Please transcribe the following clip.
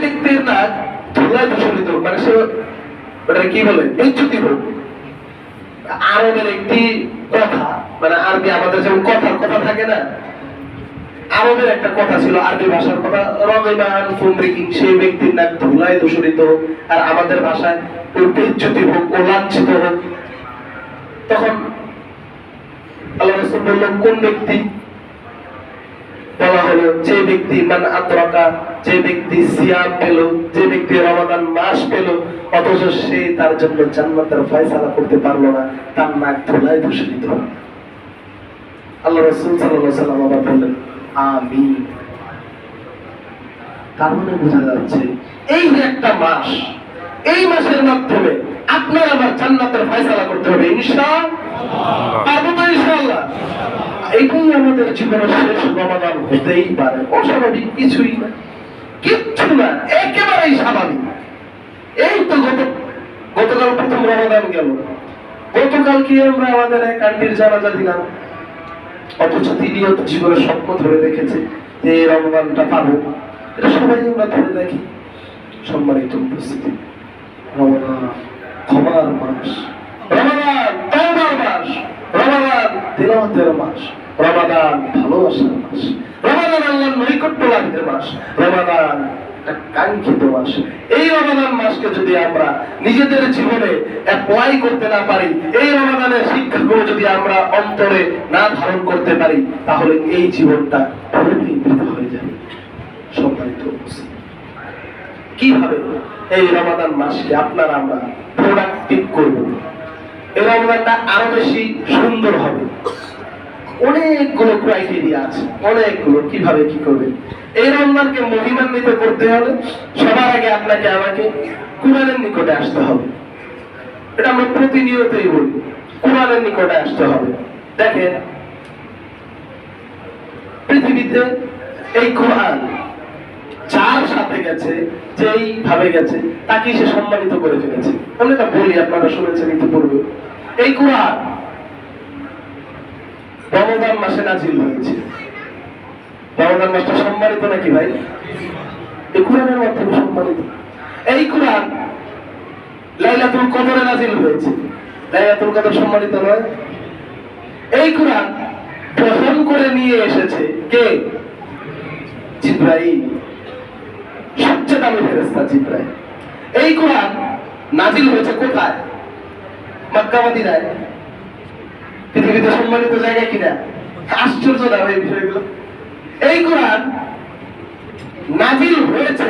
ব্যক্তির নাক ধুলায় দূষিত, মানে সে ওটা কি বলে বেজ্জতি হোক। আরবের একটি কথা, মানে আরবি আমাদের যেমন কথার কথা থাকে না, আরবের একটা কথা ছিল, আরবি ভাষার কথা, রগিমান ফুমরিকিন, সেই ব্যক্তির নাক ধুলায় দূষিত হোক, আর আমাদের ভাষায় ওই বেজ্জতি হোক, ও লাঞ্ছিত হোক। তখন আল্লাহ রাসূল বললেন কোন ব্যক্তি? বলা হলো যে ব্যক্তি মান আতরাকা, যে ব্যক্তি সিয়াম পেল, যে ব্যক্তি রমাদান মাস পেল, অথচ সে তার জন্য জান্নাতের ফয়সালা করতে পারলো না, তার নাক ধুলায় দূষিত। আল্লাহ রাসূল সাল্লাল্লাহু আলাইহি ওয়াসাল্লাম আবার বললেন আমিন। তার মানে বোঝা যাচ্ছে এই যে একটা মাস, এই মাসের মাধ্যমে আপনার আমার জান্নাতের ফয়সালা করতে হবে ইনশাআল্লাহ। পারবো তো ইনশাআল্লাহ? এটাই আমাদের জীবনের শেষ রমাদান হতেই পারে, অস্বাভাবিক কিছুই না, কিচ্ছু না, একেবারেই স্বাভাবিক। এই তো গতকাল প্রথম রমাদান গেল, গতকাল কি আমরা আমাদের এক আন্টির জানাজা দিলাম, অথচ তিনিও তো জীবনের স্বপ্ন ধরে রেখেছে যে এই রমাদানটা পাবো। এটা সবাই আমরা ধরে রাখি। সম্মানিত উপস্থিতি, রমাদান ক্ষমার মাস, রমাদান তওবার মাস, রমাদান তিলাওয়াতের মাস, রমাদান ভালোবাসার মাস, রমাদান আল্লাহর নৈকট্য লাভের মাস, রমাদান একটা কাঙ্ক্ষিত মাস। এই রমাদান মাসকে যদি আমরা নিজেদের জীবনে অ্যাপ্লাই করতে না পারি, এই রমাদানের শিক্ষাগুলো যদি আমরা অন্তরে না ধারণ করতে পারি, তাহলে এই জীবনটা পুরোপুরি বৃথা হয়ে যাবে। সম্মানিত উপস্থিতি, কিভাবে এই রমাদান মাসকে আপনারা আমরা প্রোডাক্টিভ করব, এই রমাদানটা আরো বেশি সুন্দর হবে? অনেকগুলো ক্রাইটেরিয়া আছে, অনেকগুলো। কিভাবে কি করবে এই রমজানকে মহিমান্বিত করতে হলে সবার আগে আপনাকে আমাকে কোরআনের নিকটে আসতে হবে। এটা আমরা প্রতিনিয়তই বলি, কোরআনের নিকটে আসতে হবে। দেখেন পৃথিবীতে এই কোরআন যার সাথে গেছে, যেই ভাবে গেছে, তাকে সে সম্মানিত করে ফেলেছে। আমি এটা বলি, আপনারা শুনেছেন ইতিপূর্বে। এই কোরআন রমজান মাসে নাজিল হয়েছে। রমজান মাসটা সম্মানিত নাকি ভাই? এই কোরআনের মাধ্যমে সম্মানিত। এই কোরআন লাইলাতুল কদরে নাজিল হয়েছে। লাইলাতুল কদর সম্মানিত নয়? এই কোরআন বহন করে নিয়ে এসেছে কে? জিবরাইল, সবচেয়ে দামি ফেরেশতা জিবরাইল। এই কোরআন নাজিল হয়েছে কোথায়? মক্কা মদিনায়। পৃথিবীতে সম্মানিত জায়গা কিনা? আশ্চর্য না এই বিষয়গুলো। এই কোরআন নাজিল হয়েছে